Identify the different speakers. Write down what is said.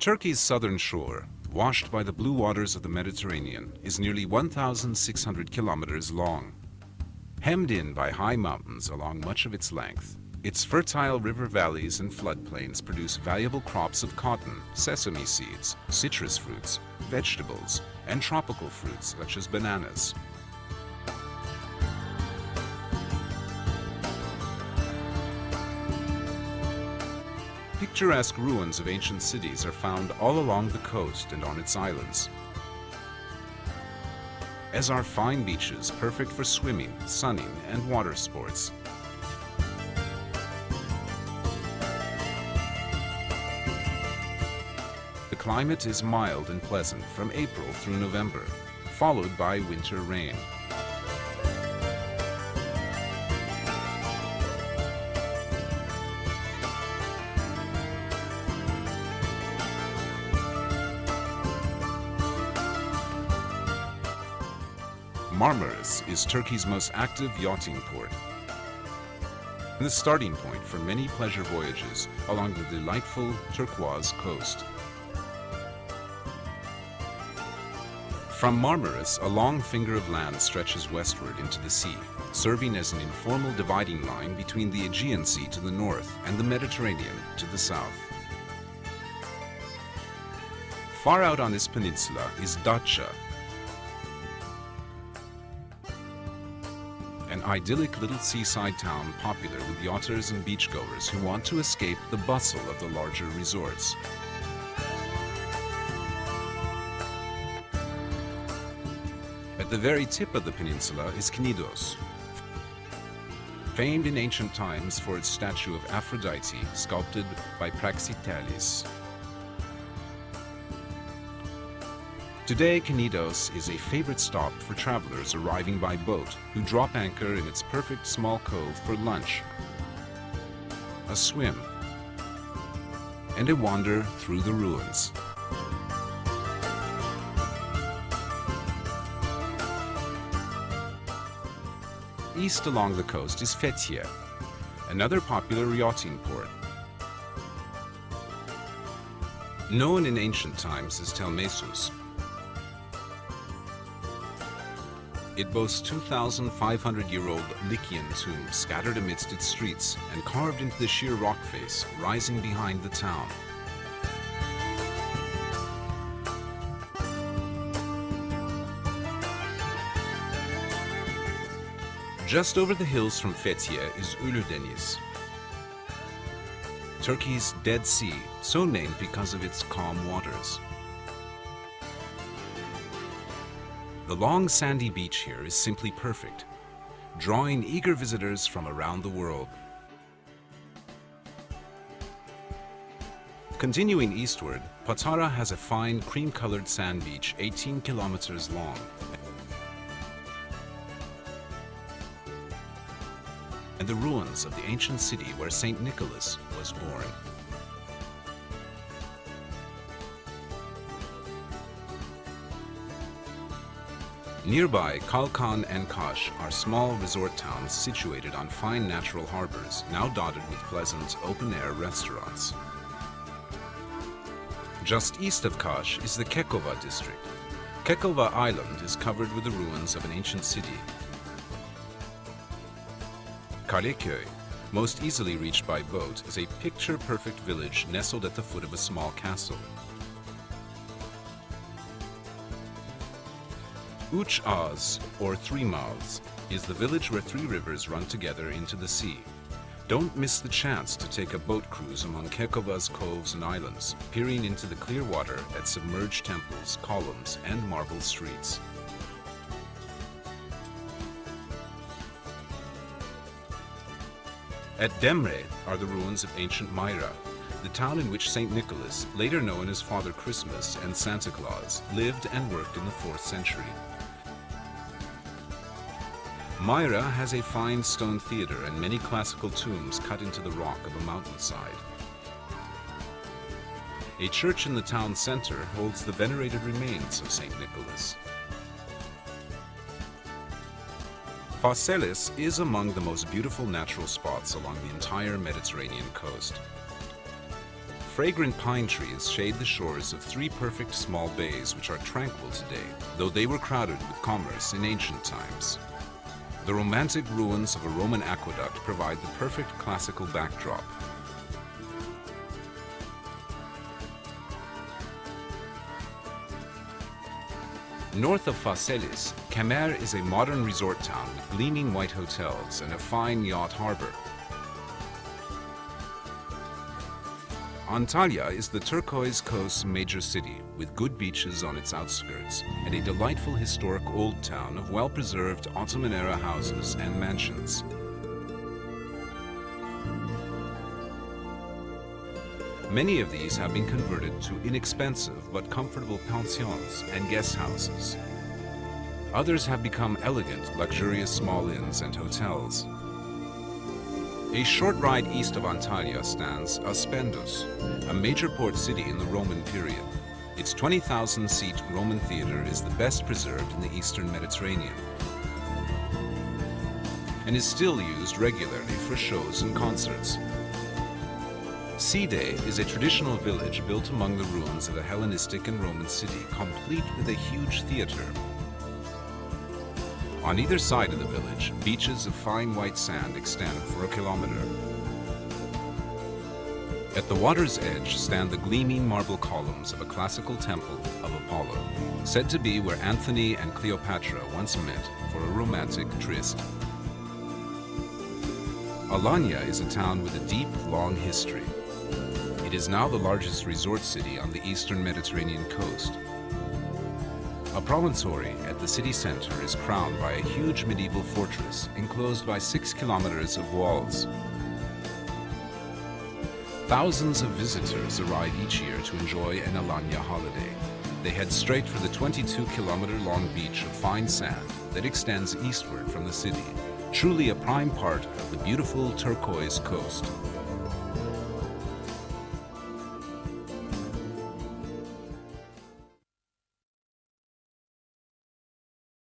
Speaker 1: Turkey's southern shore, washed by the blue waters of the Mediterranean, is nearly 1,600 kilometers long. Hemmed in by high mountains along much of its length, its fertile river valleys and floodplains produce valuable crops of cotton, sesame seeds, citrus fruits, vegetables, and tropical fruits such as bananas. Picturesque ruins of ancient cities are found all along the coast and on its islands, as are fine beaches perfect for swimming, sunning, and water sports. The climate is mild and pleasant from April through November, followed by winter rain. Marmaris is Turkey's most active yachting port, and the starting point for many pleasure voyages along the delightful turquoise coast. From Marmaris, a long finger of land stretches westward into the sea, serving as an informal dividing line between the Aegean Sea to the north and the Mediterranean to the south. Far out on this peninsula is Datça, an idyllic little seaside town popular with yachters and beachgoers who want to escape the bustle of the larger resorts. At the very tip of the peninsula is Knidos, famed in ancient times for its statue of Aphrodite sculpted by Praxiteles. Today, Knidos is a favorite stop for travelers arriving by boat who drop anchor in its perfect small cove for lunch, a swim, and a wander through the ruins. East along the coast is Fethiye, another popular yachting port. Known in ancient times as Tel Messus, it boasts 2,500-year-old Lycian tombs scattered amidst its streets and carved into the sheer rock face rising behind the town. Just over the hills from Fethiye is Uludeniz, Turkey's Dead Sea, so named because of its calm waters. The long sandy beach here is simply perfect, drawing eager visitors from around the world. Continuing eastward, Patara has a fine cream-colored sand beach 18 kilometers long, and the ruins of the ancient city where Saint Nicholas was born. Nearby, Kalkan and Kaş are small resort towns situated on fine natural harbors, now dotted with pleasant open-air restaurants. Just east of Kaş is the Kekova district. Kekova Island is covered with the ruins of an ancient city. Kaleköy, most easily reached by boat, is a picture-perfect village nestled at the foot of a small castle. Üç Ağız, or Three Mouths, is the village where three rivers run together into the sea. Don't miss the chance to take a boat cruise among Kekova's coves and islands, peering into the clear water at submerged temples, columns, and marble streets. At Demre are the ruins of ancient Myra, the town in which Saint Nicholas, later known as Father Christmas and Santa Claus, lived and worked in the 4th century. Myra has a fine stone theater and many classical tombs cut into the rock of a mountainside. A church in the town center holds the venerated remains of Saint Nicholas. Phaselis is among the most beautiful natural spots along the entire Mediterranean coast. fragrant pine trees shade the shores of three perfect small bays which are tranquil today, though they were crowded with commerce in ancient times. The romantic ruins of a Roman aqueduct provide the perfect classical backdrop. North of Phaselis, Kemer is a modern resort town with gleaming white hotels and a fine yacht harbor. Antalya is the turquoise coast's major city, with good beaches on its outskirts and a delightful historic old town of well-preserved Ottoman-era houses and mansions. Many of these have been converted to inexpensive but comfortable pensions and guest houses. Others have become elegant, luxurious small inns and hotels. A short ride east of Antalya stands Aspendus, a major port city in the Roman period. Its 20,000-seat Roman theater is the best preserved in the eastern Mediterranean and is still used regularly for shows and concerts. Side is a traditional village built among the ruins of a Hellenistic and Roman city, complete with a huge theater. On either side of the village, beaches of fine white sand extend for a kilometer. At the water's edge stand the gleaming marble columns of a classical temple of Apollo, said to be where Antony and Cleopatra once met for a romantic tryst. Alanya is a town with a deep, long history. It is now the largest resort city on the eastern Mediterranean coast. A promontory at the city center is crowned by a huge medieval fortress enclosed by 6 kilometers of walls. Thousands of visitors arrive each year to enjoy an Alanya holiday. They head straight for the 22-kilometer-long beach of fine sand that extends eastward from the city, truly a prime part of the beautiful turquoise coast.